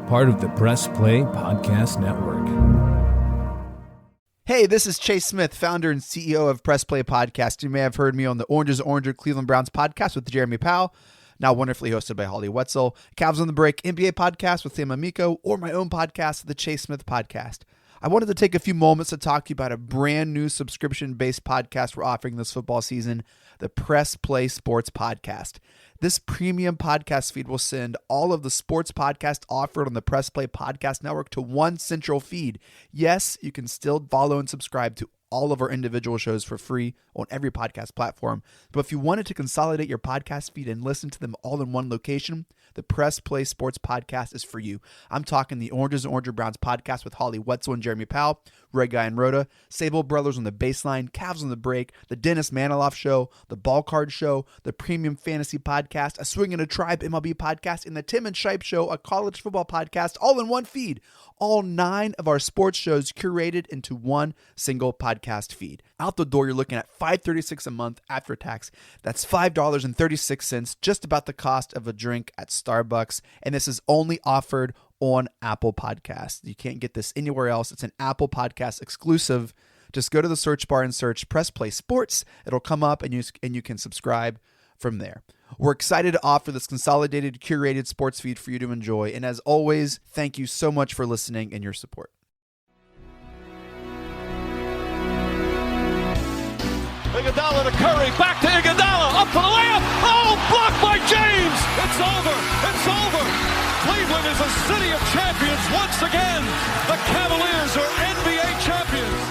part of the Press Play Podcast Network. Hey, this is Chase Smith, founder and CEO of Press Play Podcast. You may have heard me on the Oranges Oranger Cleveland Browns podcast with Jeremy Powell, now wonderfully hosted by Holly Wetzel, Cavs on the Break NBA podcast with Sam Amico, or my own podcast, the Chase Smith Podcast. I wanted to take a few moments to talk to you about a brand new subscription-based podcast we're offering this football season, the Press Play Sports Podcast. This premium podcast feed will send all of the sports podcasts offered on the Press Play Podcast Network to one central feed. Yes, you can still follow and subscribe to all of our individual shows for free on every podcast platform. But if you wanted to consolidate your podcast feed and listen to them all in one location, the Press Play Sports Podcast is for you. I'm talking the Oranges and Oranger Browns podcast with Holly Wetzel and Jeremy Powell, Red Guy and Rhoda, Sabol Brothers on the Baseline, Cavs on the Break, the Dennis Maniloff Show, the Ball Card Show, the Premium Fantasy Podcast, a Swing in a Tribe MLB podcast, and the Tim and Shipe Show, a college football podcast, all in one feed. All 9 of our sports shows curated into one single podcast feed. Out the door, you're looking at $5.36 a month after tax. That's $5.36, just about the cost of a drink at Starbucks. And this is only offered on Apple Podcasts. You can't get this anywhere else. It's an Apple Podcast exclusive. Just go to the search bar and search Press Play Sports. It'll come up and you can subscribe from there. We're excited to offer this consolidated, curated sports feed for you to enjoy. And as always, thank you so much for listening and your support. Iguodala to Curry, back to Iguodala, up for the layup. Oh, blocked by James. It's over. It's over. Cleveland is a city of champions once again. The Cavaliers are NBA champions.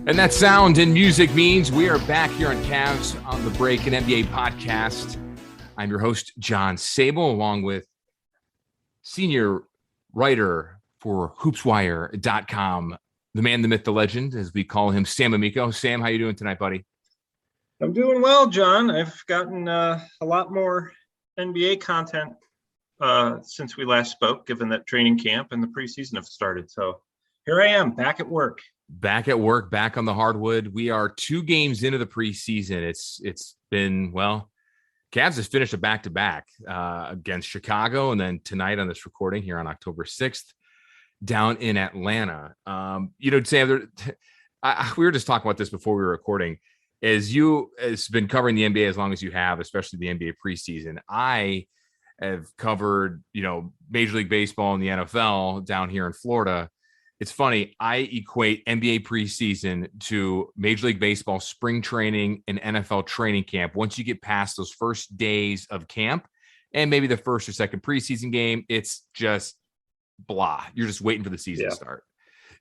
And that sound and music means we are back here on Cavs on the Break, an NBA podcast. I'm your host, John Sabol, along with senior writer for hoopswire.com, the man, the myth, the legend, as we call him, Sam Amico. Sam, how you doing tonight, buddy? I'm doing well, John. I've gotten a lot more NBA content since we last spoke, given that training camp and the preseason have started. So here I am, back at work. Back at work, back on the hardwood. We are 2 games into the preseason. It's been, well, Cavs has finished a back-to-back against Chicago, and then tonight on this recording here on October 6th, down in Atlanta. Sam, we were just talking about this before we were recording. As you has been covering the NBA as long as you have, especially the NBA preseason, I have covered, Major League Baseball and the NFL down here in Florida. It's funny, I equate NBA preseason to Major League Baseball spring training and NFL training camp. Once you get past those first days of camp and maybe the first or second preseason game, it's just blah. You're just waiting for the season to start.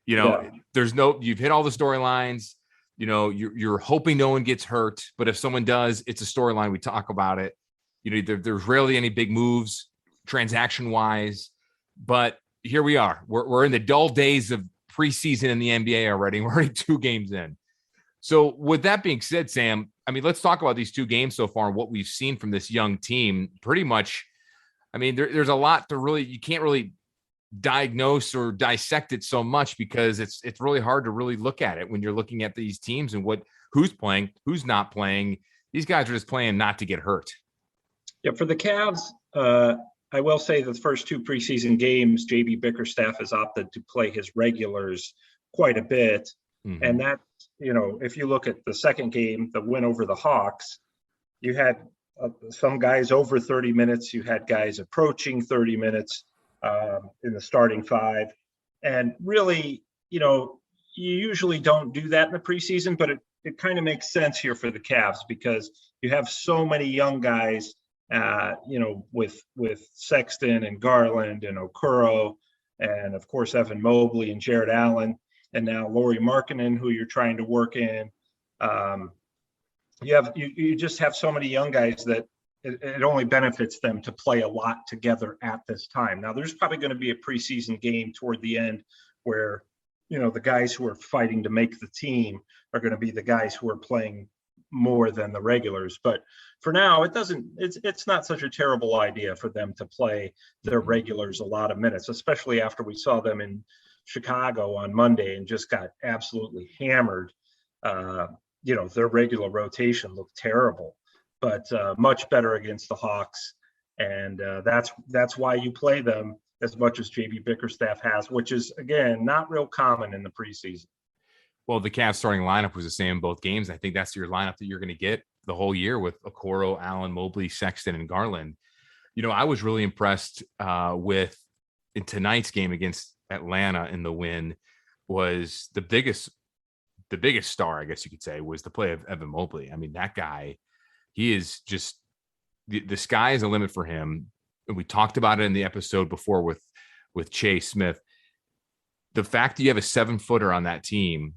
You've hit all the storylines. You're hoping no one gets hurt, but if someone does, it's a storyline. We talk about it. There's rarely any big moves transaction wise, but here we are. We're in the dull days of preseason in the NBA already. We're already 2 games in. So with that being said, Sam, let's talk about these 2 games so far and what we've seen from this young team. Pretty much, there's a lot to really, you can't really diagnose or dissect it so much because it's really hard to really look at it when you're looking at these teams and who's playing, who's not playing. These guys are just playing not to get hurt. Yeah, for the Cavs, I will say the first 2 preseason games, JB Bickerstaff has opted to play his regulars quite a bit. Mm-hmm. And that, if you look at the second game, the win over the Hawks, you had some guys over 30 minutes. You had guys approaching 30 minutes in the starting 5. And really, you usually don't do that in the preseason, but it kind of makes sense here for the Cavs because you have so many young guys with Sexton and Garland and Okoro, and of course Evan Mobley and Jared Allen, and now Lauri Markkanen, who you're trying to work in. You just have so many young guys that it only benefits them to play a lot together at this time. Now, there's probably going to be a preseason game toward the end where the guys who are fighting to make the team are going to be the guys who are playing more than the regulars. But for now, it's not such a terrible idea for them to play their regulars a lot of minutes, especially after we saw them in Chicago on Monday and just got absolutely hammered. Their regular rotation looked terrible, but much better against the Hawks. And that's why you play them as much as JB Bickerstaff has, which is, again, not real common in the preseason. Well, the Cavs starting lineup was the same in both games. I think that's your lineup that you're going to get the whole year with Okoro, Allen, Mobley, Sexton, and Garland. I was really impressed with in tonight's game against Atlanta in the win was the biggest star, I guess you could say, was the play of Evan Mobley. I mean, that guy, he is just the sky is the limit for him. And we talked about it in the episode before with Chase Smith. The fact that you have a 7-footer on that team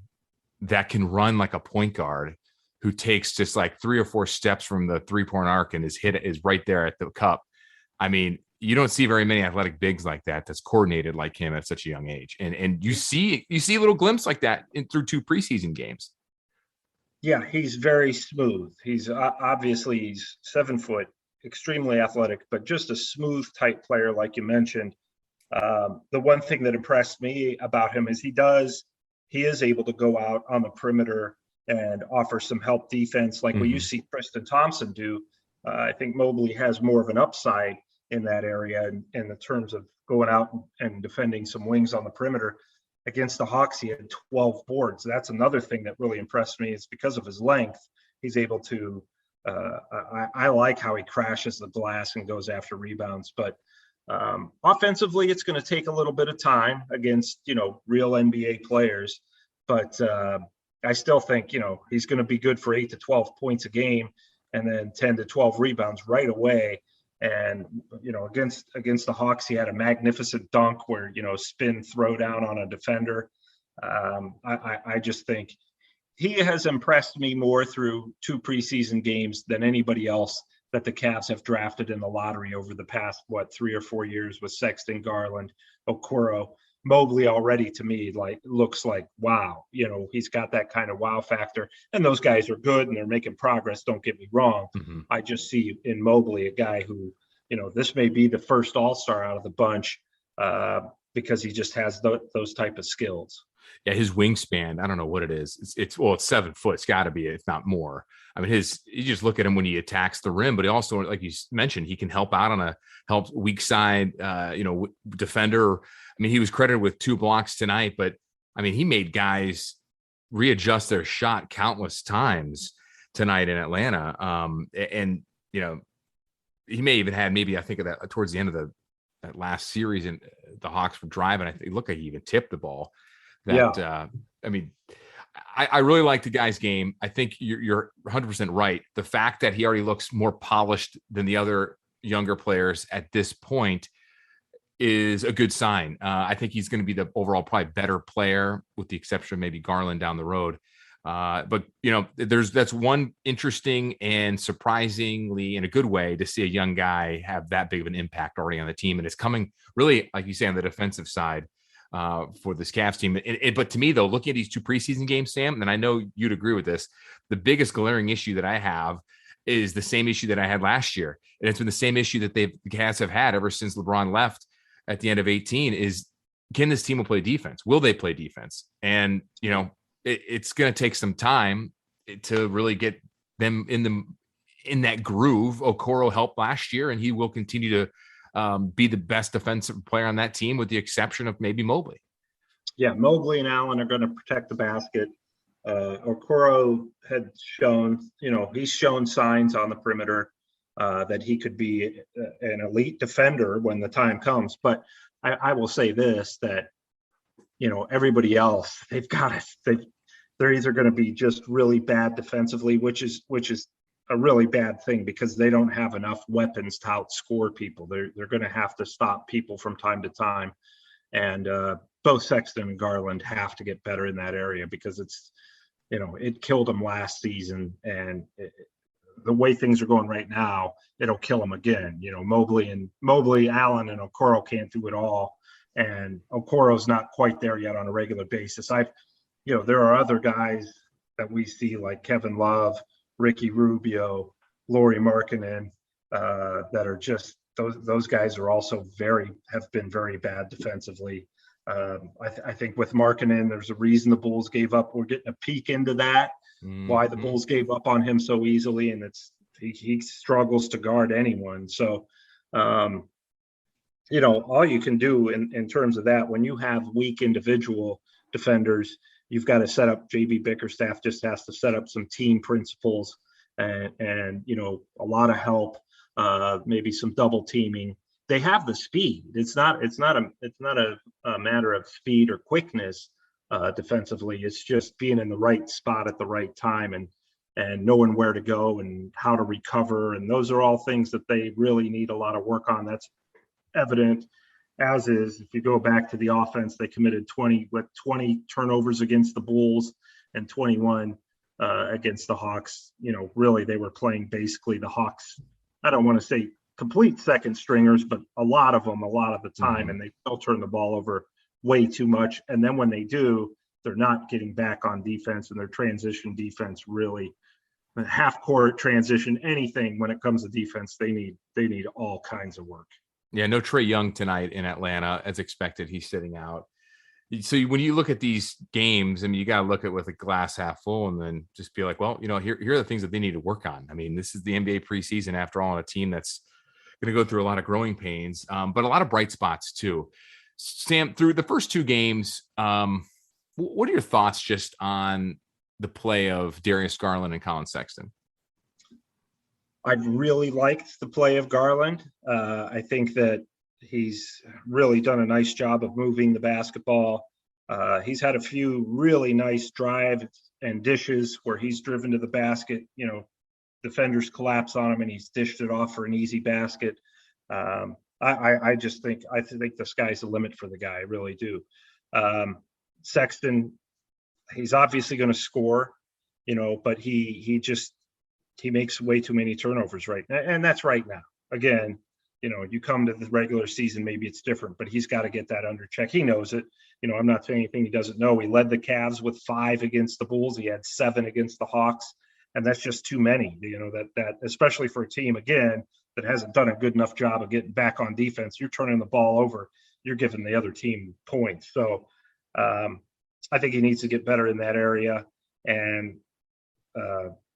that can run like a point guard who takes just like 3 or 4 steps from the 3-point arc and is right there at the cup. I mean, you don't see very many athletic bigs like that that's coordinated like him at such a young age. And you see a little glimpse like that through 2 preseason games. Yeah, he's very smooth. He's obviously he's 7 foot, extremely athletic, but just a smooth type player, like you mentioned. The one thing that impressed me about him is he is able to go out on the perimeter and offer some help defense like we used to see Tristan Thompson do. I think Mobley has more of an upside in that area in the terms of going out and defending some wings on the perimeter. Against the Hawks, he had 12 boards. That's another thing that really impressed me is because of his length, he's able to I like how he crashes the glass and goes after rebounds. But offensively, it's going to take a little bit of time against, real NBA players. But I still think, he's going to be good for 8 to 12 points a game and then 10 to 12 rebounds right away. And, against the Hawks, he had a magnificent dunk where, spin throw down on a defender. I just think he has impressed me more through 2 preseason games than anybody else that the Cavs have drafted in the lottery over the past, 3 or 4 years with Sexton, Garland, Okoro. Mobley already, to me, looks like, wow, he's got that kind of wow factor. And those guys are good and they're making progress. Don't get me wrong. Mm-hmm. I just see in Mobley a guy who, this may be the first all-star out of the bunch because he just has those type of skills. Yeah, his wingspan, I don't know what it is. It's 7 foot. It's got to be, if not more. I mean, you just look at him when he attacks the rim, but he also, like you mentioned, he can help out on a weak side, defender. I mean, he was credited with 2 blocks tonight, but I mean, he made guys readjust their shot countless times tonight in Atlanta. He may even had I think of that towards the end of that last series, and the Hawks were driving. I think it looked like he even tipped the ball. I really like the guy's game. I think you're 100% right. The fact that he already looks more polished than the other younger players at this point is a good sign. I think he's going to be the overall probably better player, with the exception of maybe Garland down the road. But that's one interesting and surprisingly, in a good way, to see a young guy have that big of an impact already on the team. And it's coming really, like you say, on the defensive side for this Cavs team. But to me, though, looking at these 2 preseason games, Sam, and I know you'd agree with this, the biggest glaring issue that I have is the same issue that I had last year. And it's been the same issue that the Cavs have had ever since LeBron left at the end of 2018 is, can this team play defense? Will they play defense? And, it's going to take some time to really get them in that groove. Okoro helped last year, and he will continue to be the best defensive player on that team, with the exception of maybe Mobley. Yeah, Mobley and Allen are going to protect the basket. Okoro had shown, he's shown signs on the perimeter that he could be an elite defender when the time comes. But I will say this, that, everybody else, they're either going to be just really bad defensively, which is a really bad thing because they don't have enough weapons to outscore people. They're going to have to stop people from time to time. And both Sexton and Garland have to get better in that area because it's, it killed them last season. And the way things are going right now, it'll kill them again. Mobley, Allen, and Okoro can't do it all. And Okoro's not quite there yet on a regular basis. There are other guys that we see like Kevin Love, Ricky Rubio, Lauri Markkanen, that are just those guys are also have been very bad defensively. I think with Markkanen, there's a reason the Bulls gave up. We're getting a peek into that, why the Bulls gave up on him so easily, and he struggles to guard anyone. So All you can do in terms of that, when you have weak individual defenders, you've got to set up. JB Bickerstaff just has to set up some team principles and a lot of help, maybe some double teaming. They have the speed. It's not a matter of speed or quickness defensively. It's just being in the right spot at the right time and knowing where to go and how to recover. And those are all things that they really need a lot of work on. That's evident, as is, if you go back to the offense, they committed 20 turnovers against the Bulls and 21 against the Hawks. Really, they were playing basically the Hawks. I don't want to say complete second stringers, but a lot of the time, and they still turn the ball over way too much. And then when they do, they're not getting back on defense, and their transition defense really, half court transition, anything when it comes to defense, they need all kinds of work. Yeah, no Trae Young tonight in Atlanta as expected. He's sitting out. So when you look at these games, I mean, you got to look at with a glass half full and then just be like, well, here are the things that they need to work on. I mean, this is the NBA preseason after all, on a team that's going to go through a lot of growing pains, but a lot of bright spots too. Sam, through the first two games, what are your thoughts just on the play of Darius Garland and Collin Sexton? I've really liked the play of Garland. I think that he's really done a nice job of moving the basketball. He's had a few really nice drives and dishes where he's driven to the basket. Defenders collapse on him and he's dished it off for an easy basket. I think the sky's the limit for the guy. I really do. Sexton, he's obviously going to score, but he makes way too many turnovers right now. And that's right now. Again, you come to the regular season, maybe it's different, but he's got to get that under check. He knows it. I'm not saying anything he doesn't know. He led the Cavs with 5 against the Bulls. He had 7 against the Hawks. And that's just too many, that especially for a team, again, that hasn't done a good enough job of getting back on defense. You're turning the ball over. You're giving the other team points. So I think he needs to get better in that area. And,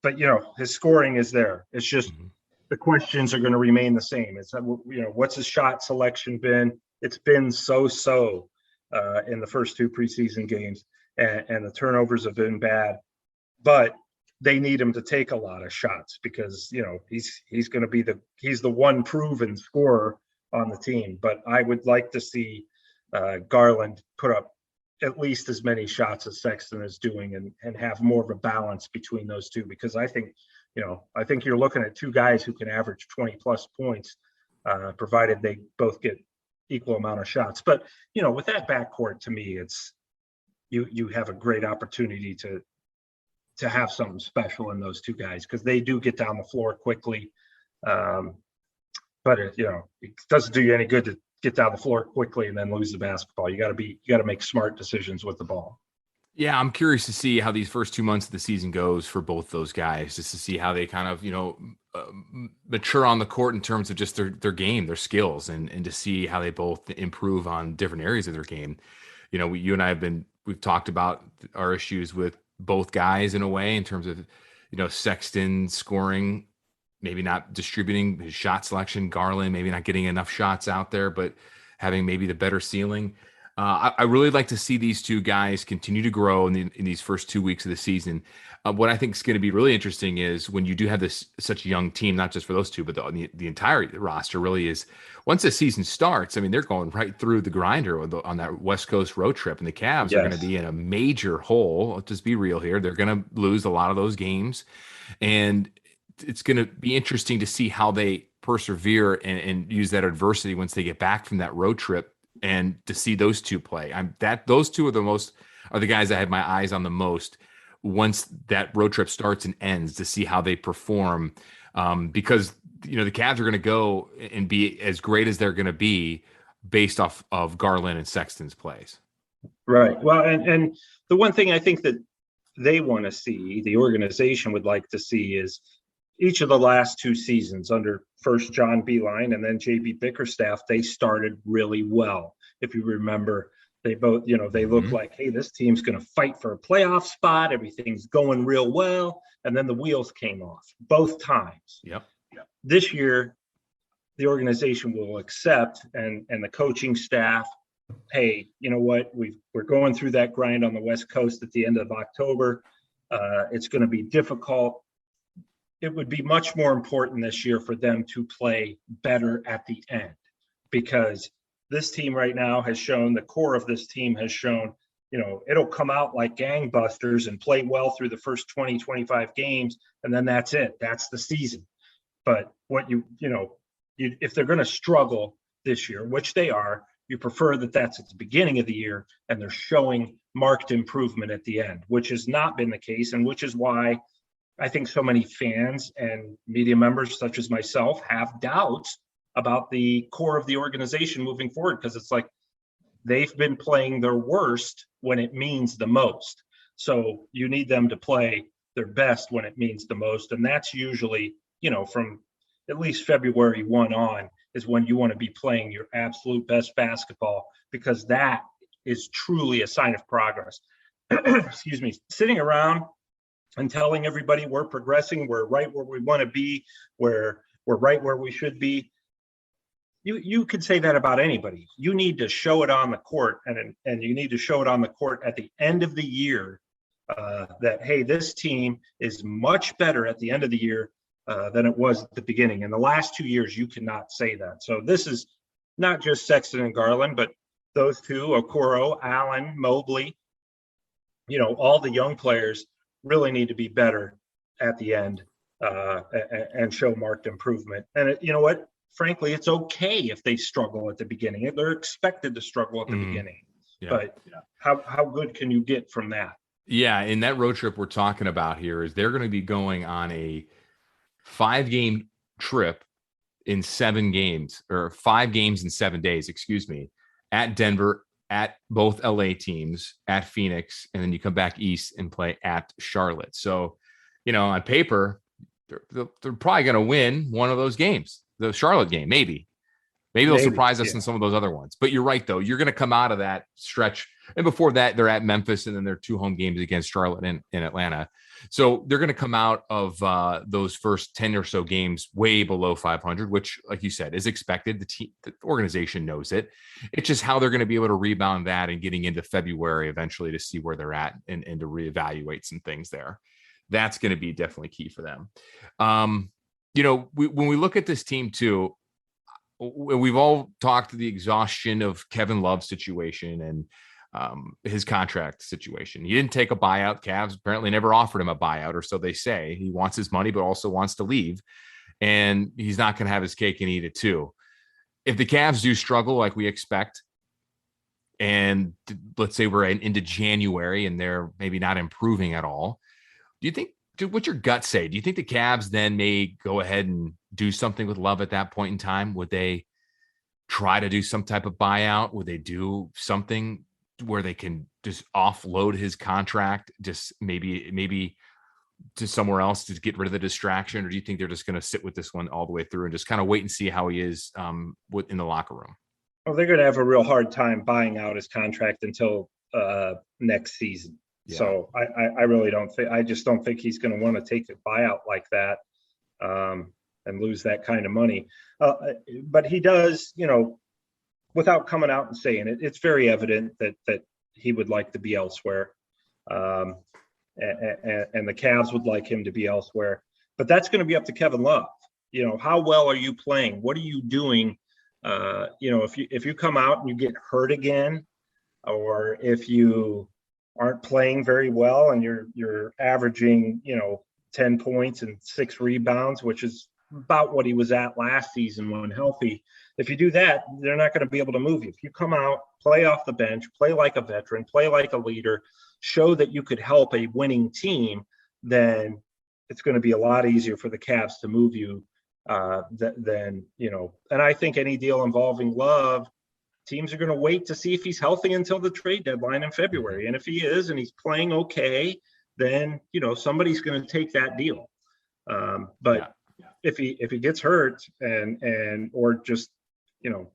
but his scoring is there. It's just the questions are going to remain the same. It's, what's his shot selection been? It's been so in the first 2 preseason games, and the turnovers have been bad. But they need him to take a lot of shots because, he's going to be he's the one proven scorer on the team. But I would like to see Garland put up at least as many shots as Sexton is doing and have more of a balance between those two, because I think you're looking at 2 guys who can average 20 plus points, provided they both get equal amount of shots. But, with that backcourt, to me, it's you have a great opportunity to have something special in those 2 guys, because they do get down the floor quickly. But it doesn't do you any good to get down the floor quickly and then lose the basketball. You got to make smart decisions with the ball. Yeah, I'm curious to see how these first 2 months of the season goes for both those guys, just to see how they kind of, mature on the court in terms of just their game, their skills, and to see how they both improve on different areas of their game. You and I we've talked about our issues with both guys in a way, in terms of, Sexton scoring, maybe not distributing his shot selection, Garland maybe not getting enough shots out there, but having maybe the better ceiling. I really like to see these 2 guys continue to grow in these first 2 weeks of the season. What I think is going to be really interesting is when you do have such a young team, not just for those 2, but the entire roster really is, once the season starts, I mean, they're going right through the grinder on that West Coast road trip, and the Cavs are going to be in a major hole. Let's just be real here. They're going to lose a lot of those games, and it's going to be interesting to see how they persevere and use that adversity once they get back from that road trip, and to see those 2 play. Those 2 are the guys I have my eyes on the most once that road trip starts and ends, to see how they perform, because the Cavs are going to go and be as great as they're going to be based off of Garland and Sexton's plays. Right. Well, and the one thing I think that they want to see, the organization would like to see, is each of the last 2 seasons under first John Beilein and then JB Bickerstaff, they started really well. If you remember, they both, they look like, hey, this team's going to fight for a playoff spot. Everything's going real well. And then the wheels came off both times. Yep. This year, the organization will accept and the coaching staff, hey, you know what, we're going through that grind on the West Coast at the end of October. It's going to be difficult. It would be much more important this year for them to play better at the end, because this team right now has shown, the core of this team has shown, it'll come out like gangbusters and play well through the first 20, 25 games, and then that's it. That's the season. But what if they're going to struggle this year, which they are, you prefer that that's at the beginning of the year and they're showing marked improvement at the end, which has not been the case, and which is why I think so many fans and media members such as myself have doubts about the core of the organization moving forward, because it's like they've been playing their worst when it means the most. So you need them to play their best when it means the most. And that's usually, from at least February 1 on is when you want to be playing your absolute best basketball, because that is truly a sign of progress. Excuse me. Sitting around and telling everybody we're progressing, we're right where we want to be, we're right where we should be. You could say that about anybody. You need to show it on the court, and you need to show it on the court at the end of the year that, hey, this team is much better at the end of the year than it was at the beginning. In the last 2 years, you cannot say that. So this is not just Sexton and Garland, but those two, Okoro, Allen, Mobley, all the young players really need to be better at the end and show marked improvement. And you know what? Frankly, it's okay if they struggle at the beginning. They're expected to struggle at the beginning. Yeah. But how good can you get from that? Yeah, and that road trip we're talking about here is they're going to be going on a 5-game trip in 7 games, or 5 games in 7 days, excuse me, at Denver, at both LA teams, at Phoenix, and then you come back east and play at Charlotte. So, on paper, they're probably going to win one of those games. The Charlotte game, maybe they'll surprise us in some of those other ones. But you're right, though. You're going to come out of that stretch. And before that, they're at Memphis, and then they're 2 home games against Charlotte and Atlanta. So they're going to come out of those first 10 or so games way below 500, which, like you said, is expected. The organization knows it. It's just how they're going to be able to rebound that and getting into February eventually to see where they're at and to reevaluate some things there. That's going to be definitely key for them. When we look at this team too, we've all talked to the exhaustion of Kevin Love's situation and his contract situation. He didn't take a buyout. Cavs apparently never offered him a buyout, or so they say. He wants his money, but also wants to leave, and he's not going to have his cake and eat it too. If the Cavs do struggle like we expect, and let's say we're into January and they're maybe not improving at all, do you think, what's your gut say? Do you think the Cavs then may go ahead and do something with Love at that point in time? Would they try to do some type of buyout? Would they do something where they can just offload his contract, just maybe to somewhere else to get rid of the distraction? Or do you think they're just going to sit with this one all the way through and just kind of wait and see how he is in the locker room? Well, they're going to have a real hard time buying out his contract until next season. Yeah. So I really don't think, I just don't think he's going to want to take a buyout like that and lose that kind of money. But he does, without coming out and saying it, it's very evident that he would like to be elsewhere. And the Cavs would like him to be elsewhere. But that's going to be up to Kevin Love. How well are you playing? What are you doing? If you come out and you get hurt again, or if you aren't playing very well and you're averaging 10 points and 6 rebounds, which is about what he was at last season when healthy. If you do that, they're not going to be able to move you. If you come out, play off the bench, play like a veteran, play like a leader, show that you could help a winning team, then it's going to be a lot easier for the Cavs to move you than. And I think any deal involving Love, teams are going to wait to see if he's healthy until the trade deadline in February. And if he is, and he's playing okay, then, somebody's going to take that deal. But if he gets hurt and or just,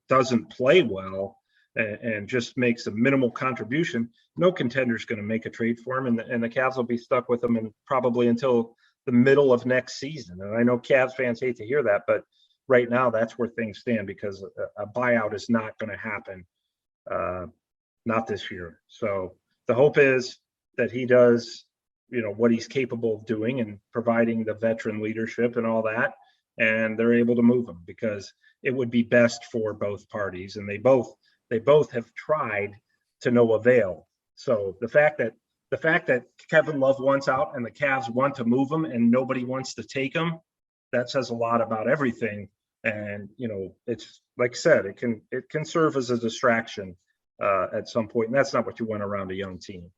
doesn't play well and just makes a minimal contribution, no contender's going to make a trade for him. And the Cavs will be stuck with him and probably until the middle of next season. And I know Cavs fans hate to hear that, but right now that's where things stand, because a buyout is not going to happen, not this year. So the hope is that he does, what he's capable of doing and providing the veteran leadership and all that, and they're able to move him, because it would be best for both parties. And they both have tried to no avail. So the fact that Kevin Love wants out and the Cavs want to move him and nobody wants to take him, that says a lot about everything. And, it's like I said, it can serve as a distraction at some point. And that's not what you want around a young team.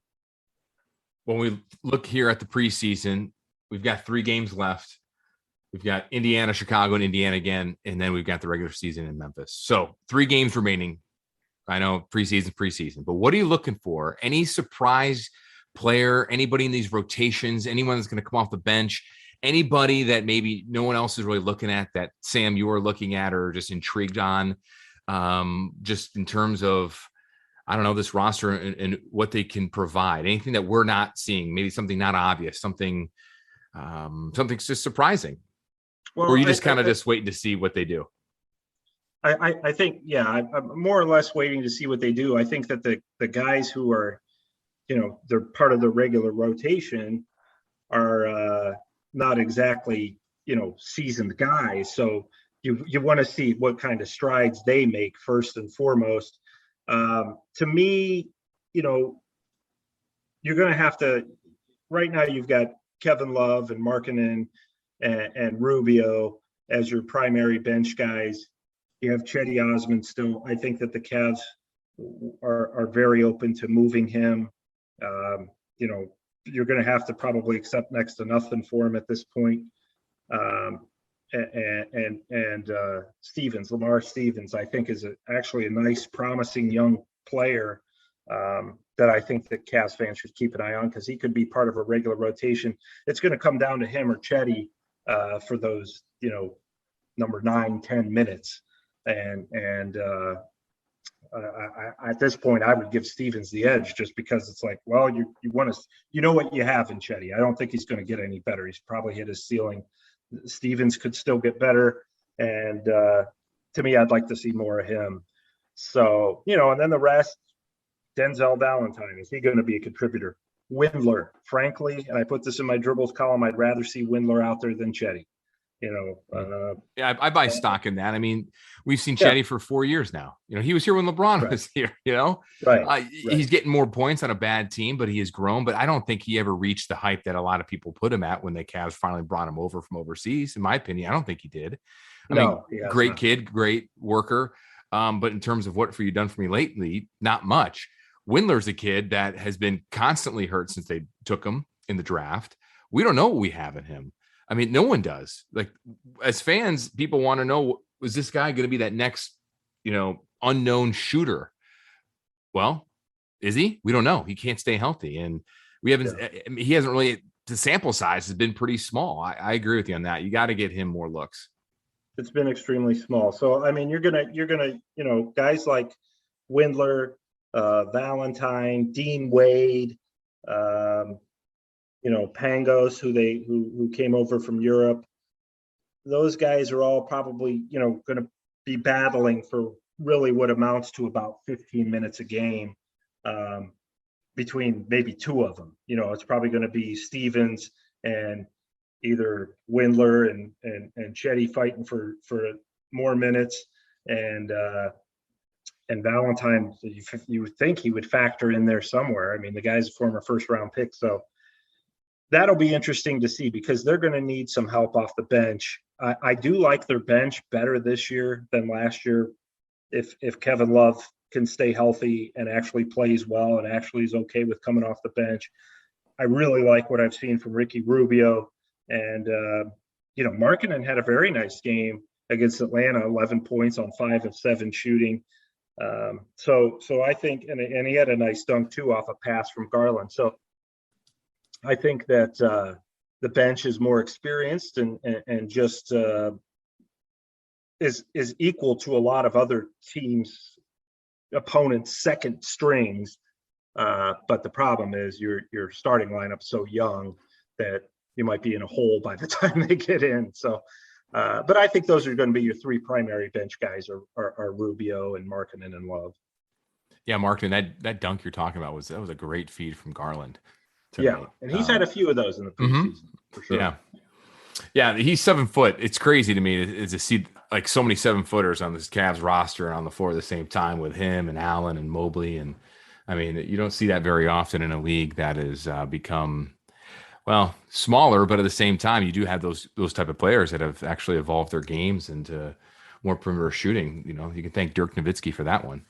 When we look here at the preseason, we've got 3 games left. We've got Indiana, Chicago, and Indiana again, and then we've got the regular season in Memphis. So 3 games remaining. I know preseason, but what are you looking for? Any surprise player, anybody in these rotations, anyone that's going to come off the bench, anybody that maybe no one else is really looking at that, Sam, you are looking at or just intrigued on, just in terms of, I don't know, this roster and what they can provide, anything that we're not seeing, maybe something not obvious, something's just surprising. Well, or you just kind of just waiting to see what they do? I think, I'm more or less waiting to see what they do. I think that the guys who are, they're part of the regular rotation are not exactly, seasoned guys. So you want to see what kind of strides they make first and foremost. To me, you're going to have to, right now you've got Kevin Love and Markkanen and Rubio as your primary bench guys. You have Cedi Osman still. I think that the Cavs are very open to moving him. You're going to have to probably accept next to nothing for him at this point. And Lamar Stevens, I think, is actually a nice, promising young player that I think that Cavs fans should keep an eye on, because he could be part of a regular rotation. It's going to come down to him or Cedi for those, number 9, 10 minutes. And at this point, I would give Stevens the edge, just because it's like, well, you want to, what you have in Cedi. I don't think he's going to get any better. He's probably hit his ceiling. Stevens could still get better. And to me, I'd like to see more of him. So, and then the rest, Denzel Valentine, is he going to be a contributor? Windler, frankly, and I put this in my dribbles column, I'd rather see Windler out there than Cedi. I buy stock in that. I mean, we've seen Cedi for 4 years now. He was here when LeBron was here. Right. He's getting more points on a bad team, but he has grown. But I don't think he ever reached the hype that a lot of people put him at when the Cavs finally brought him over from overseas. In my opinion, I don't think he did. I mean, great kid, great worker. But in terms of what for you done for me lately, not much. Windler's a kid that has been constantly hurt since they took him in the draft. We don't know what we have in him. I mean, no one does. Like, as fans, people want to know, was this guy going to be that next, unknown shooter? Well, is he? We don't know. He can't stay healthy. And he hasn't really, the sample size has been pretty small. I agree with you on that. You got to get him more looks. It's been extremely small. So, I mean, you're going to, guys like Windler, Valentine, Dean Wade, Pangos, who came over from Europe. Those guys are all probably, going to be battling for really what amounts to about 15 minutes a game between maybe 2 of them. It's probably going to be Stevens and either Windler and Cedi fighting for more minutes, and Valentine, you would think he would factor in there somewhere. I mean, the guy's a former first-round pick, so that'll be interesting to see, because they're going to need some help off the bench. I do like their bench better this year than last year. If Kevin Love can stay healthy and actually plays well and actually is okay with coming off the bench. I really like what I've seen from Ricky Rubio. And, Markkanen had a very nice game against Atlanta, 11 points on 5 of 7 shooting. So I think, and he had a nice dunk too off a pass from Garland. So I think that the bench is more experienced and just is equal to a lot of other teams' opponents' second strings. But the problem is your starting lineup so young that you might be in a hole by the time they get in. So But I think those are going to be your three primary bench guys are Rubio and Markkanen and Love. Yeah, Markkanen, that dunk you're talking about was a great feed from Garland tonight. Yeah, and he's had a few of those in the preseason for sure. Yeah, he's 7 foot. It's crazy to me to see like so many 7-footers on this Cavs roster and on the floor at the same time with him and Allen and Mobley. And I mean, you don't see that very often in a league that has become, well, smaller, but at the same time, you do have those type of players that have actually evolved their games into more perimeter shooting. You know, you can thank Dirk Nowitzki for that one.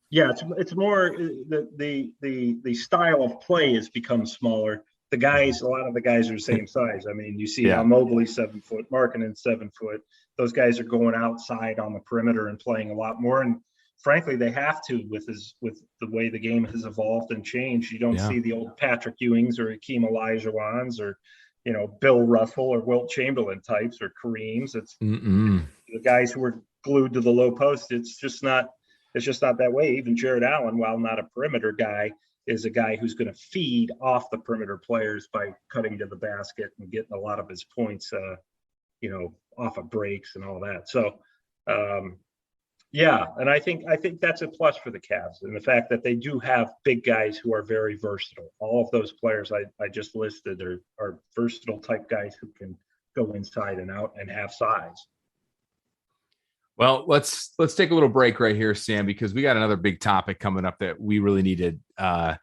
Yeah, it's more the style of play has become smaller. A lot of the guys are the same size. I mean, you see how Mobley 7 foot, Markkanen 7 foot. Those guys are going outside on the perimeter and playing a lot more. And frankly, they have to with the way the game has evolved and changed. You don't see the old Patrick Ewings or Hakeem Olajuwons or Bill Russell or Wilt Chamberlain types or Kareems. It's the guys who are glued to the low post. It's just not that way. Even Jared Allen, while not a perimeter guy, is a guy who's going to feed off the perimeter players by cutting to the basket and getting a lot of his points, off of breaks and all that. So, and I think that's a plus for the Cavs, and the fact that they do have big guys who are very versatile. All of those players I just listed are versatile type guys who can go inside and out and have size. Well, let's take a little break right here, Sam, because we got another big topic coming up that we really need to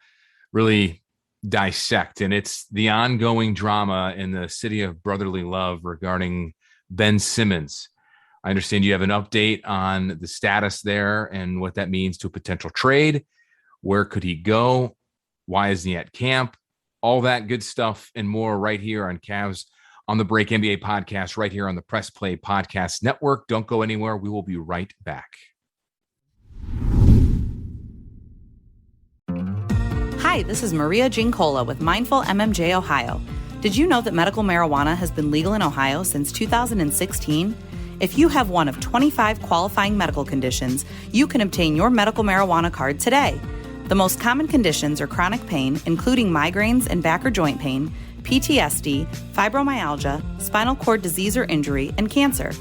really dissect, and it's the ongoing drama in the city of brotherly love regarding Ben Simmons. I understand you have an update on the status there and what that means to a potential trade. Where could he go? Why isn't he at camp? All that good stuff and more right here on Cavs on the Break NBA podcast, right here on the Press Play Podcast Network. Don't go anywhere. We will be right back. Hi, this is Maria Gincola with Mindful MMJ Ohio. Did you know that medical marijuana has been legal in Ohio since 2016? If you have one of 25 qualifying medical conditions, you can obtain your medical marijuana card today. The most common conditions are chronic pain, including migraines and back or joint pain, PTSD, fibromyalgia, spinal cord disease or injury, and cancer.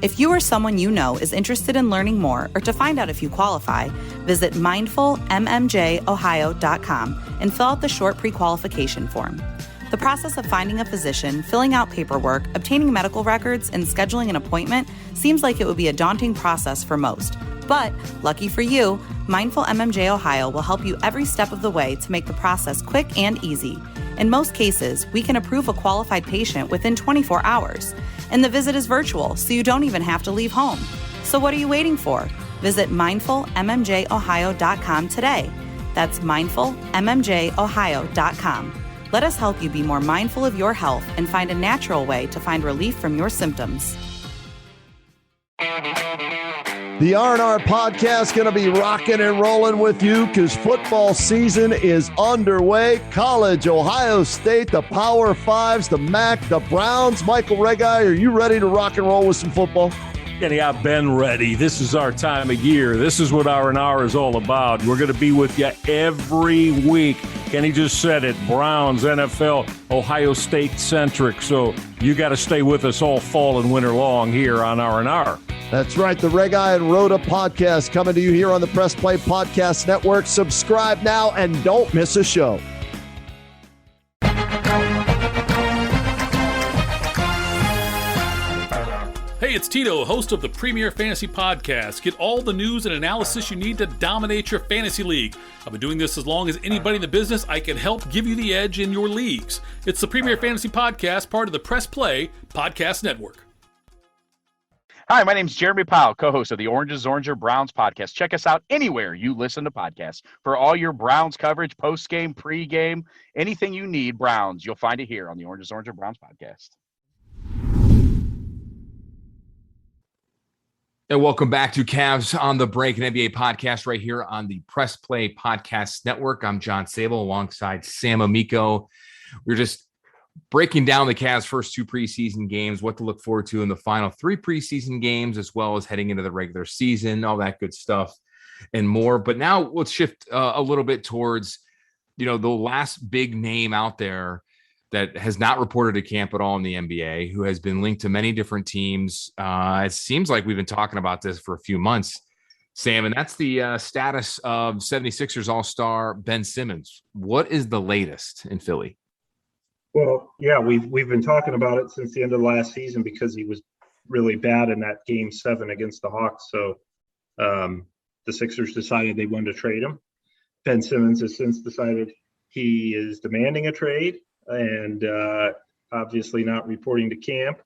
If you or someone you know is interested in learning more or to find out if you qualify, visit mindfulmmjohio.com and fill out the short pre-qualification form. The process of finding a physician, filling out paperwork, obtaining medical records, and scheduling an appointment seems like it would be a daunting process for most. But, lucky for you, Mindful MMJ Ohio will help you every step of the way to make the process quick and easy. In most cases, we can approve a qualified patient within 24 hours. And the visit is virtual, so you don't even have to leave home. So what are you waiting for? Visit mindfulmmjohio.com today. That's mindfulmmjohio.com. Let us help you be more mindful of your health and find a natural way to find relief from your symptoms. The R&R podcast going to be rocking and rolling with you because football season is underway. College, Ohio State, the Power Fives, the MAC, the Browns. Michael Regai, are you ready to rock and roll with some football? Yeah, Ben ready. This is our time of year. This is what R&R is all about. We're going to be with you every week. Kenny just said it. Browns, NFL, Ohio State centric. So you got to stay with us all fall and winter long here on R&R. That's right. The Regai and Rhoda podcast coming to you here on the Press Play Podcast Network. Subscribe now and don't miss a show. Hey, it's Tito, host of the Premier Fantasy Podcast. Get all the news and analysis you need to dominate your fantasy league. I've been doing this as long as anybody in the business. I can help give you the edge in your leagues. It's the Premier Fantasy Podcast, part of the Press Play Podcast Network. Hi, my name is Jeremy Powell, co-host of the Oranges, Oranger, Browns podcast. Check us out anywhere you listen to podcasts. For all your Browns coverage, post-game, pre-game, anything you need Browns, you'll find it here on the Oranges, Oranger, Browns podcast. And welcome back to Cavs on the Break, an NBA podcast right here on the Press Play Podcast Network. I'm John Sabol alongside Sam Amico. We're just breaking down the Cavs' first two preseason games, what to look forward to in the final three preseason games, as well as heading into the regular season, all that good stuff and more. But now let's shift a little bit towards, the last big name out there that has not reported to camp at all in the NBA, who has been linked to many different teams. It seems like we've been talking about this for a few months, Sam, and that's the status of 76ers All-Star Ben Simmons. What is the latest in Philly? Well, yeah, we've been talking about it since the end of last season because he was really bad in that Game 7 against the Hawks. So the Sixers decided they wanted to trade him. Ben Simmons has since decided he is demanding a trade and obviously not reporting to camp.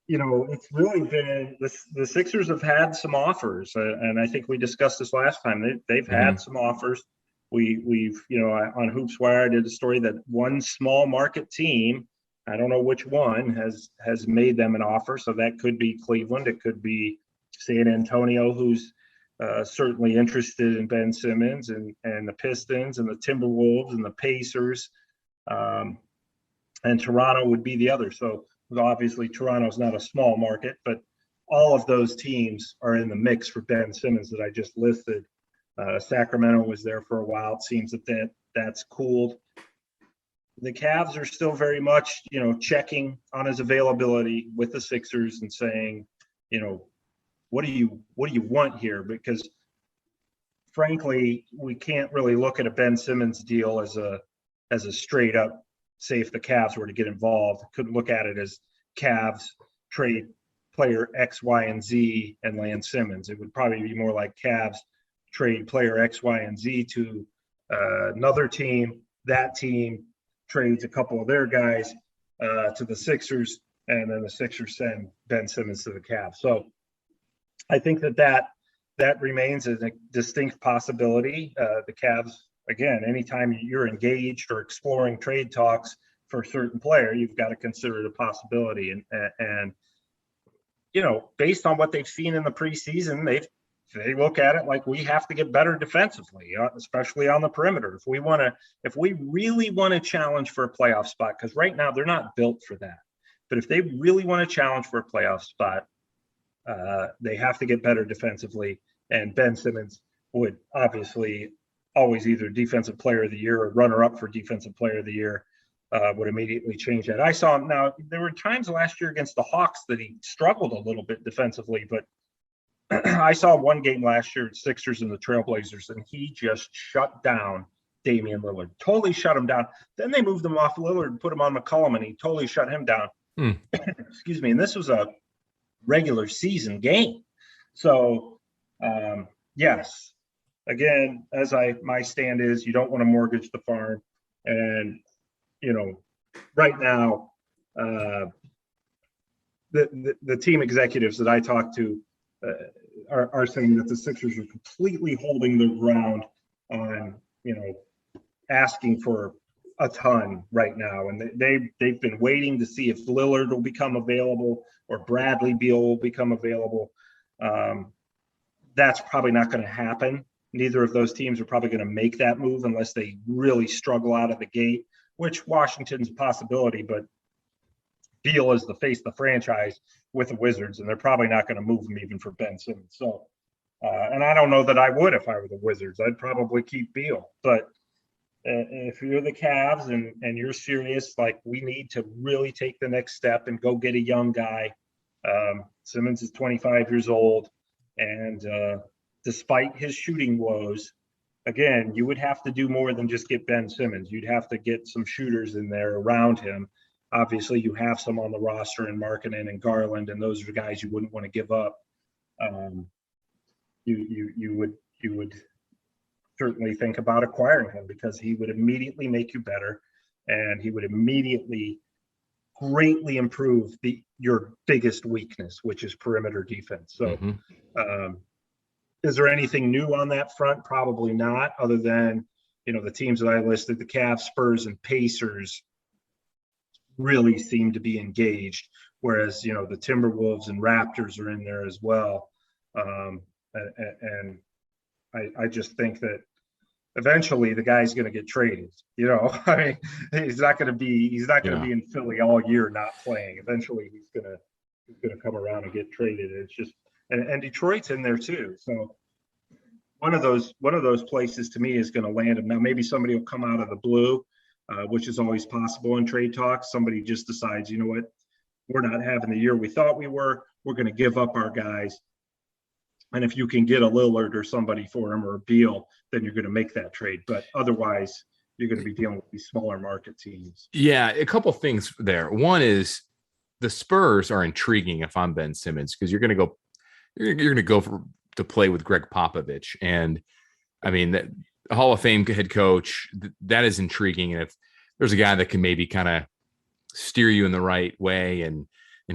It's really been the Sixers have had some offers, and I think we discussed this last time. They've had some offers. We've on HoopsWire I did a story that one small market team, I don't know which one, has made them an offer. So that could be Cleveland, it could be San Antonio, who's certainly interested in Ben Simmons, and the Pistons and the Timberwolves and the Pacers, and Toronto would be the other. So obviously Toronto's not a small market, but all of those teams are in the mix for Ben Simmons that I just listed. Sacramento was there for a while. It seems that's cooled. The Cavs are still very much, checking on his availability with the Sixers and saying, what do you want here? Because frankly, we can't really look at a Ben Simmons deal as a straight up, say if the Cavs were to get involved, couldn't look at it as Cavs trade player X, Y, and Z and land Simmons. It would probably be more like Cavs trade player X, Y, and Z to another team. That team trades a couple of their guys to the Sixers, and then the Sixers send Ben Simmons to the Cavs. So I think that remains a distinct possibility. The Cavs, again, anytime you're engaged or exploring trade talks for a certain player, you've got to consider it a possibility. And based on what they've seen in the preseason, they look at it like we have to get better defensively, especially on the perimeter. If we really want to challenge for a playoff spot, because right now they're not built for that. But if they really want to challenge for a playoff spot, they have to get better defensively. And Ben Simmons would obviously always either defensive player of the year or runner up for defensive player of the year, would immediately change that. I saw him. Now, there were times last year against the Hawks that he struggled a little bit defensively, but I saw one game last year, Sixers and the Trailblazers, and he just shut down Damian Lillard, totally shut him down. Then they moved him off Lillard and put him on McCollum, and he totally shut him down. Excuse me. And this was a regular season game. So, yes, again, my stand is you don't want to mortgage the farm. And, right now, the team executives that I talk to are saying that the Sixers are completely holding their ground on, asking for a ton right now. And they've been waiting to see if Lillard will become available or Bradley Beal will become available. That's probably not going to happen. Neither of those teams are probably going to make that move unless they really struggle out of the gate, which Washington's a possibility, but Beal is the face of the franchise with the Wizards, and they're probably not going to move him even for Ben Simmons. So, and I don't know that I would if I were the Wizards. I'd probably keep Beal. But if you're the Cavs and you're serious, like we need to really take the next step and go get a young guy. Simmons is 25 years old, and despite his shooting woes, again, you would have to do more than just get Ben Simmons. You'd have to get some shooters in there around him. Obviously, you have some on the roster in Markkanen and Garland, and those are guys you wouldn't want to give up. You would certainly think about acquiring him because he would immediately make you better, and he would immediately greatly improve your biggest weakness, which is perimeter defense. So, is there anything new on that front? Probably not, other than the teams that I listed, the Cavs, Spurs, and Pacers really seem to be engaged, whereas the Timberwolves and Raptors are in there as well. And I just think that eventually the guy's going to get traded. I mean, he's not going to be in Philly all year not playing. Eventually he's going to come around and get traded. It's just and Detroit's in there too. So one of those places to me is going to land him. Now, maybe somebody will come out of the blue, which is always possible in trade talks. Somebody just decides, you know what, we're not having the year we thought we were. We're going to give up our guys. And if you can get a Lillard or somebody for him or a Beal, then you're going to make that trade. But otherwise, you're going to be dealing with these smaller market teams. Yeah, a couple things there. One is the Spurs are intriguing if I'm Ben Simmons, because you're going to go to play with Greg Popovich. And I mean, the Hall of Fame head coach, that is intriguing. And if there's a guy that can maybe kind of steer you in the right way and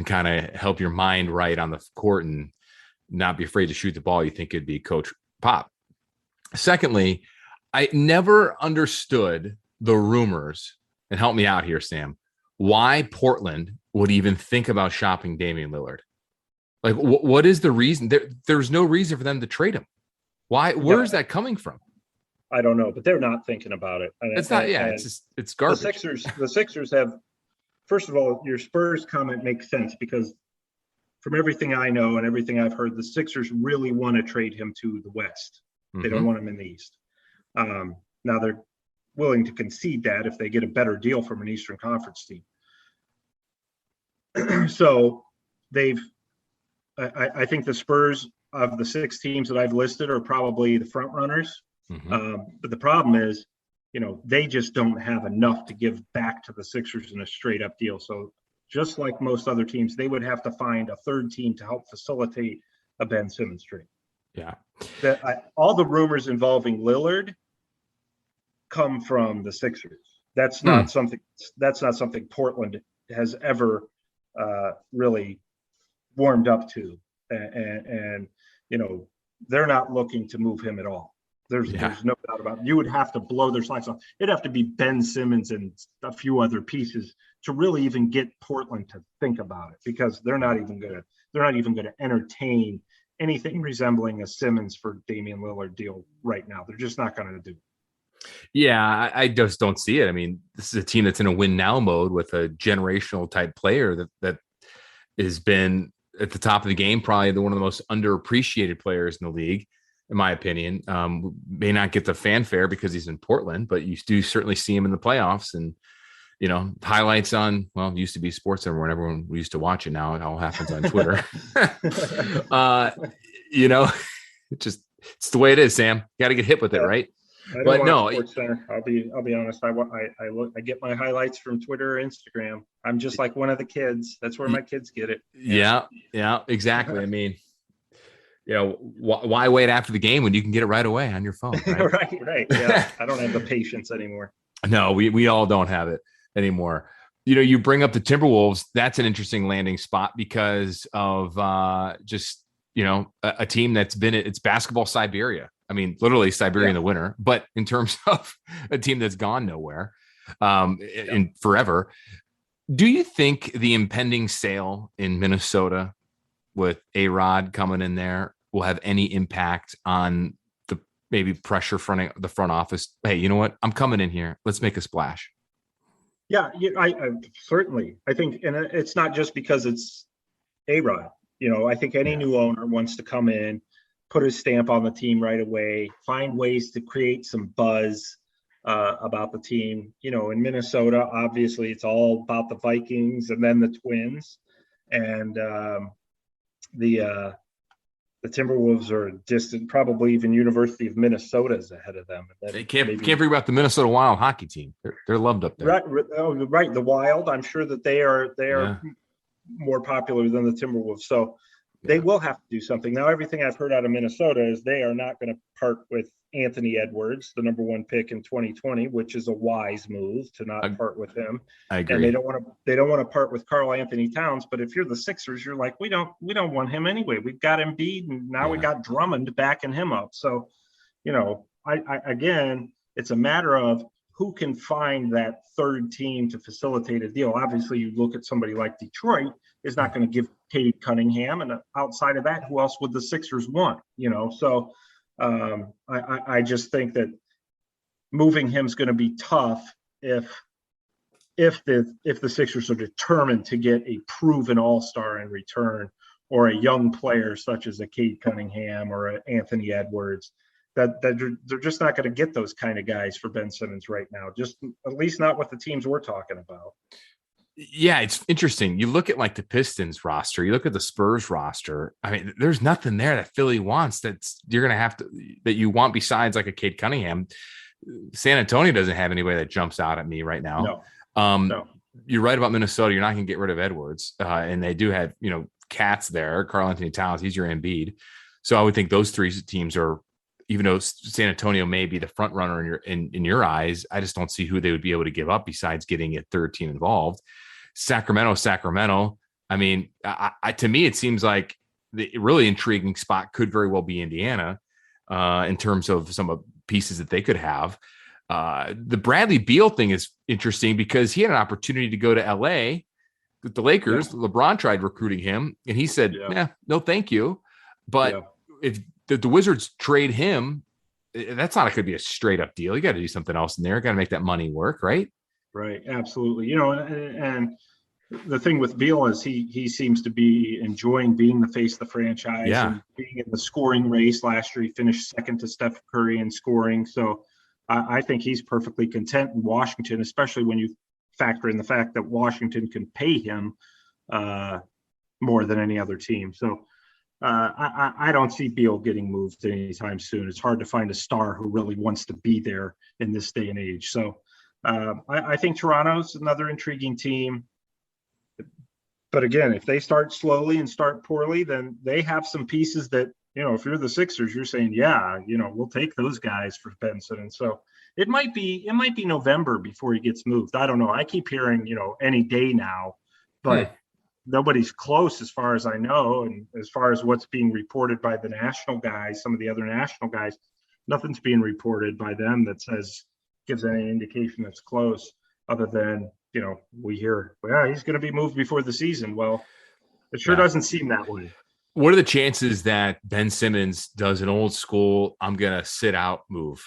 kind of help your mind right on the court and not be afraid to shoot the ball, you think it'd be Coach Pop. Secondly, I never understood the rumors, and help me out here, Sam, why Portland would even think about shopping Damian Lillard. Like, what is the reason? There's no reason for them to trade him. Why? Where is that coming from? I don't know, but they're not thinking about it. It's not. Yeah, it's garbage. The Sixers have. First of all, your Spurs comment makes sense because from everything I know and everything I've heard, the Sixers really want to trade him to the West. They don't want him in the East. Now they're willing to concede that if they get a better deal from an Eastern Conference team. So I think the Spurs of the 6 teams that I've listed are probably the front runners. But the problem is, they just don't have enough to give back to the Sixers in a straight up deal. So just like most other teams, they would have to find a third team to help facilitate a Ben Simmons trade. Yeah. All the rumors involving Lillard come from the Sixers. That's not something Portland has ever really warmed up to. And they're not looking to move him at all. There's no doubt about it. You would have to blow their socks off. It'd have to be Ben Simmons and a few other pieces to really even get Portland to think about it, because they're not even going to entertain anything resembling a Simmons for Damian Lillard deal right now. They're just not going to do it. Yeah, I just don't see it. I mean, this is a team that's in a win now mode with a generational type player that has been at the top of the game, probably one of the most underappreciated players in the league, in my opinion. May not get the fanfare because he's in Portland, but you do certainly see him in the playoffs. And, highlights on, used to be Sports Center when everyone used to watch it. Now it all happens on Twitter. It's the way it is, Sam. Got to get hit with it, right? But no, Sports Center. I'll be honest. I get my highlights from Twitter or Instagram. I'm just like one of the kids. That's where my kids get it. Yeah, exactly. I mean, why wait after the game when you can get it right away on your phone? Right? right. Yeah, I don't have the patience anymore. No, we all don't have it anymore. You bring up the Timberwolves. That's an interesting landing spot because of just a team that's been it's basketball Siberia. I mean, literally Siberia in the winter, but in terms of a team that's gone nowhere in forever. Do you think the impending sale in Minnesota with A-Rod coming in there will have any impact on the maybe pressure fronting the front office? Hey, you know what? I'm coming in here. Let's make a splash. Yeah, I certainly. I think, and it's not just because it's A-Rod. I think any new owner wants to come in, put his stamp on the team right away, find ways to create some buzz about the team. In Minnesota, obviously, it's all about the Vikings and then the Twins. And the Timberwolves are distant, probably even University of Minnesota is ahead of them. They can't forget about the Minnesota Wild hockey team. They're loved up there. Right. The Wild. I'm sure that they are more popular than the Timberwolves. So they will have to do something. Now, everything I've heard out of Minnesota is they are not going to part with Anthony Edwards, the number 1 pick in 2020, which is a wise move to not part with him. I agree. And they don't want to part with Karl Anthony Towns. But if you're the Sixers, you're like, we don't want him anyway. We've got Embiid, and now we got Drummond backing him up. So, again, it's a matter of who can find that third team to facilitate a deal. Obviously, you look at somebody like Detroit is not going to give Cade Cunningham, and outside of that, who else would the Sixers want? So I just think that moving him is going to be tough if the Sixers are determined to get a proven all-star in return, or a young player such as a Cade Cunningham or an Anthony Edwards that they're just not going to get those kind of guys for Ben Simmons right now. Just at least not with the teams we're talking about. Yeah, it's interesting. You look at like the Pistons roster, you look at the Spurs roster. I mean, there's nothing there that Philly wants that you want besides like a Cade Cunningham. San Antonio doesn't have anybody that jumps out at me right now. No. You're right about Minnesota. You're not going to get rid of Edwards. And they do have, cats there. Karl Anthony Towns, he's your Embiid. So I would think those three teams are, even though San Antonio may be the front runner in your eyes, I just don't see who they would be able to give up besides getting a third team involved. Sacramento. I mean, to me, it seems like the really intriguing spot could very well be Indiana in terms of some of pieces that they could have. The Bradley Beal thing is interesting because he had an opportunity to go to LA with the Lakers. Yeah. LeBron tried recruiting him and he said, no, thank you. But if the Wizards trade him, that's not going to be a straight up deal. You got to do something else in there. Got to make that money work, right? Right. Absolutely. And the thing with Beal is he seems to be enjoying being the face of the franchise and being in the scoring race. Last year, he finished second to Steph Curry in scoring. So I think he's perfectly content in Washington, especially when you factor in the fact that Washington can pay him more than any other team. So I don't see Beal getting moved anytime soon. It's hard to find a star who really wants to be there in this day and age. So I think Toronto's another intriguing team. But again, if they start slowly and start poorly, then they have some pieces that, if you're the Sixers, you're saying, we'll take those guys for Ben Simmons. So it might be November before he gets moved. I don't know. I keep hearing, any day now, but nobody's close as far as I know. And as far as what's being reported by the national guys, some of the other national guys, nothing's being reported by them that gives any indication that's close, other than, we hear, he's going to be moved before the season. Well, it sure doesn't seem that way. What are the chances that Ben Simmons does an old school, I'm going to sit out move?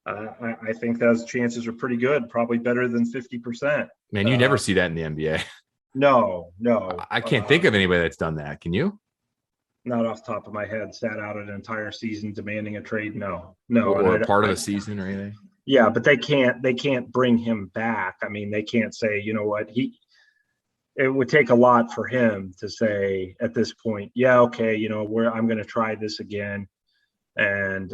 I think those chances are pretty good, probably better than 50%. Man, you never see that in the NBA. No. I can't think of anybody that's done that. Can you? Not off the top of my head. Sat out an entire season demanding a trade. No. Or part of the season or anything. Yeah, but they can't bring him back. I mean, they can't say, you know what, it would take a lot for him to say at this point, I'm going to try this again. And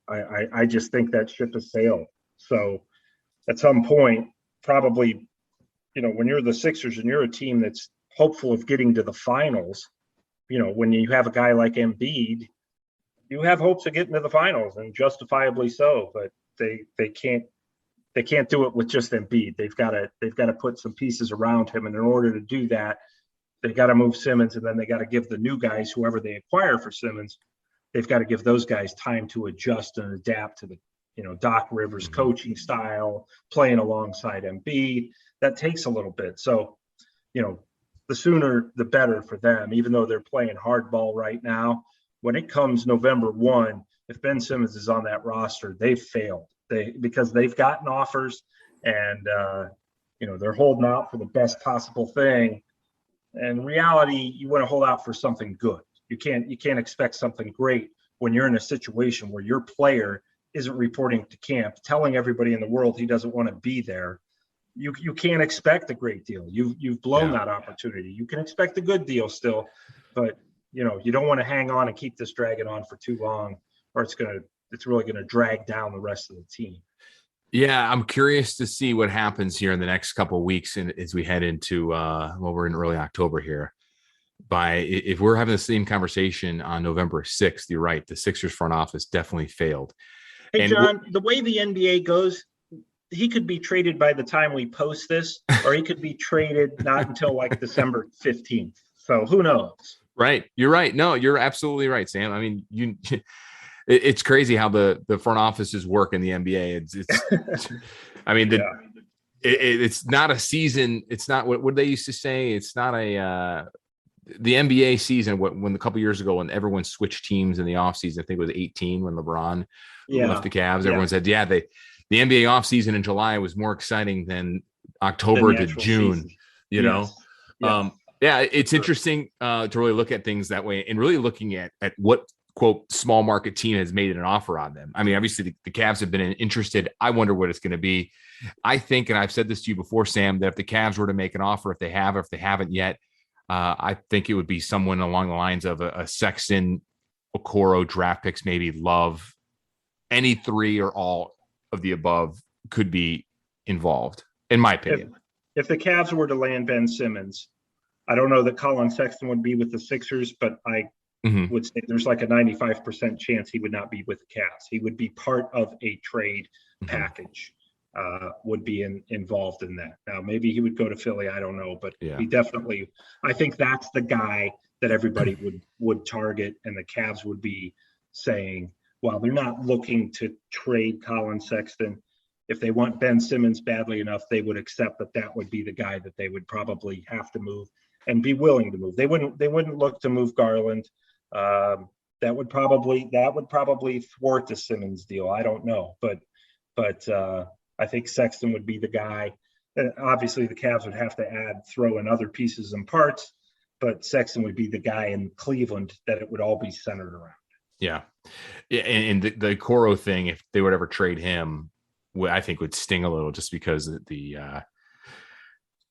I just think that ship has sailed. So at some point, probably, when you're the Sixers and you're a team that's hopeful of getting to the finals, when you have a guy like Embiid, you have hopes of getting to the finals, and justifiably so. But they can't do it with just Embiid. They've got to put some pieces around him, and in order to do that, they've got to move Simmons, and then they got to give the new guys, whoever they acquire for Simmons, they've got to give those guys time to adjust and adapt to the Doc Rivers coaching style, playing alongside Embiid. That takes a little bit. So, the sooner the better for them, even though they're playing hardball right now. When it comes November 1, if Ben Simmons is on that roster, they've failed. Because they've gotten offers and, they're holding out for the best possible thing. And in reality, you want to hold out for something good. You can't expect something great when you're in a situation where your player isn't reporting to camp, telling everybody in the world he doesn't want to be there. You can't expect a great deal. You've blown that opportunity. You can expect a good deal still, but you don't want to hang on and keep this dragging on for too long, or it's really going to drag down the rest of the team. Yeah, I'm curious to see what happens here in the next couple of weeks, and as we head into we're in early October here. If we're having the same conversation on November 6th, you're right. The Sixers front office definitely failed. Hey, John, the way the NBA goes, he could be traded by the time we post this, or he could be traded not until like December 15th. So who knows? Right. You're right. No, you're absolutely right, Sam. I mean, it's crazy how the front offices work in the NBA. It's I mean, it's not a season. It's not what they used to say. It's not the NBA season. When a couple years ago, when everyone switched teams in the offseason, I think it was 18 when LeBron left the Cavs. Everyone said, the NBA offseason in July was more exciting than October to June, Yes. It's interesting to really look at things that way and really looking at what quote small market team has made an offer on them. I mean, obviously the Cavs have been interested. I wonder what it's going to be. I think, and I've said this to you before, Sam, that if the Cavs were to make an offer, if they have, or if they haven't yet, I think it would be someone along the lines of a Sexton, Okoro, draft picks, maybe Love. Any three or all of the above could be involved, in my opinion. If the Cavs were to land Ben Simmons, I don't know that Collin Sexton would be with the Sixers, but I would say there's like a 95% chance he would not be with the Cavs. He would be part of a trade package, would be involved in that. Now, maybe he would go to Philly. I don't know, but he definitely, I think that's the guy that everybody would target, and the Cavs would be saying, while they're not looking to trade Collin Sexton, if they want Ben Simmons badly enough, they would accept that would be the guy that they would probably have to move and be willing to move. They wouldn't look to move Garland. That would probably thwart the Simmons deal. I don't know, but I think Sexton would be the guy. And obviously, the Cavs would have to throw in other pieces and parts, but Sexton would be the guy in Cleveland that it would all be centered around. Yeah. And the Okoro thing, if they would ever trade him, I think would sting a little, just because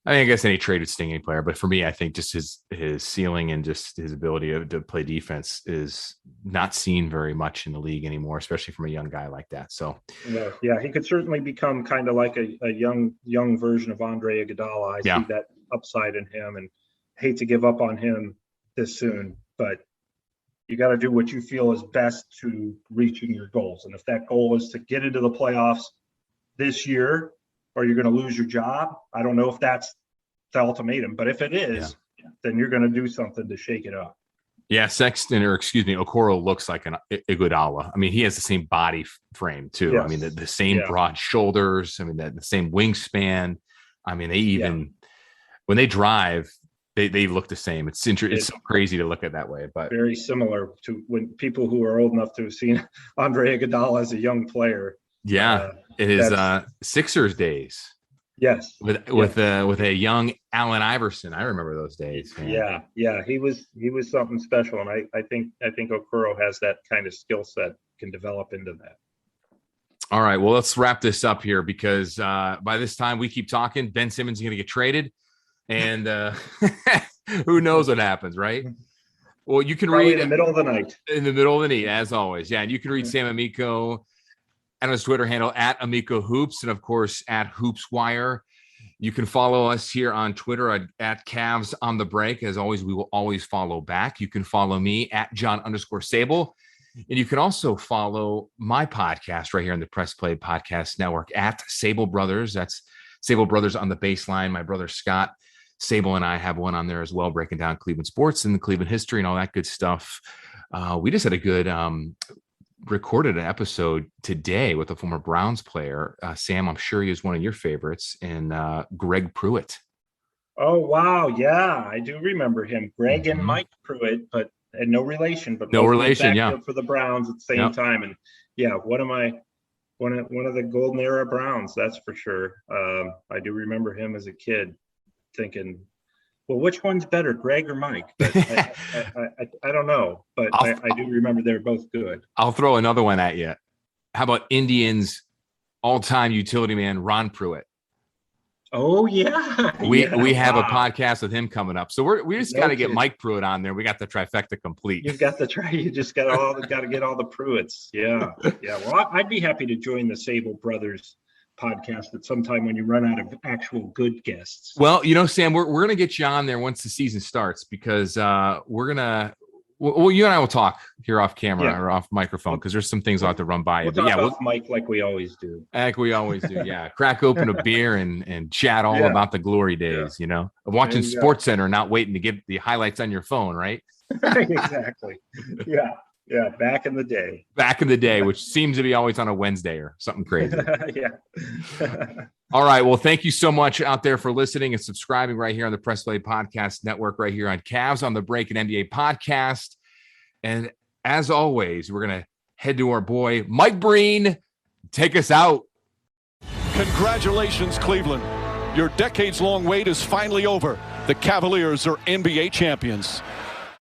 I guess any trade would sting any player. But for me, I think just his ceiling and just his ability to play defense is not seen very much in the league anymore, especially from a young guy like that. So yeah, he could certainly become kind of like a young version of Andre Iguodala. I see that upside in him, and hate to give up on him this soon, but you got to do what you feel is best to reaching your goals. And if that goal is to get into the playoffs this year, or you're going to lose your job, I don't know if that's the ultimatum, but if it is, then you're going to do something to shake it up. Yeah, Okoro looks like an Iguodala. I mean, he has the same body frame too. Yes. I mean, the same broad shoulders. I mean, the same wingspan. I mean, they even when they drive, they look the same. It's so crazy to look at that way, but very similar to when people who are old enough to have seen Andre Iguodala as a young player. Yeah, it is Sixers days. Yes, with a young Allen Iverson. I remember those days. Man. Yeah, he was something special, and I think Okoro has that kind of skill set, can develop into that. All right, well, let's wrap this up here, because by this time we keep talking, Ben Simmons is going to get traded. And who knows what happens, right? Well, you can read in the middle of the night. In the middle of the night, as always. Yeah, and you can read Sam Amico and his Twitter handle at Amico Hoops, and of course at HoopsWire. You can follow us here on Twitter at Cavs on the Break. As always, we will always follow back. You can follow me at John_Sabol. And you can also follow my podcast right here on the Press Play Podcast Network at Sabol Brothers. That's Sabol Brothers on the Baseline. My brother Scott Sabol and I have one on there as well, breaking down Cleveland sports and the Cleveland history and all that good stuff. We just had a good recorded an episode today with a former Browns player. Sam, I'm sure he is one of your favorites, and Greg Pruitt. Oh, wow. Yeah, I do remember him. Greg and Mike Pruitt, and no relation, but no relation. Yeah, for the Browns at the same time. And one of the golden era Browns, that's for sure. I do remember him as a kid thinking, well, which one's better, Greg or Mike? But I don't know, but I do remember they're both good. I'll throw another one at you. How about Indians all-time utility man Ron Pruitt? Oh yeah, we have a podcast with him coming up, so we just got to get Mike Pruitt on there. We got the trifecta complete. You just got to get all the Pruitts. Yeah. Well, I'd be happy to join the Sabol Brothers podcast at some time when you run out of actual good guests. Well, Sam, we're gonna get you on there once the season starts, because we're gonna. Well, you and I will talk here off camera or off microphone, because there's some things I'll have to run by you. But we'll Mike like we always do. Yeah. Crack open a beer and chat all about the glory days, of watching SportsCenter, not waiting to get the highlights on your phone, right? Exactly. Yeah. Back in the day, which seems to be always on a Wednesday or something crazy. All right. Well, thank you so much out there for listening and subscribing right here on the Press Play Podcast Network, right here on Cavs on the Break and NBA Podcast. And as always, we're going to head to our boy, Mike Breen. Take us out. Congratulations, Cleveland. Your decades-long wait is finally over. The Cavaliers are NBA champions.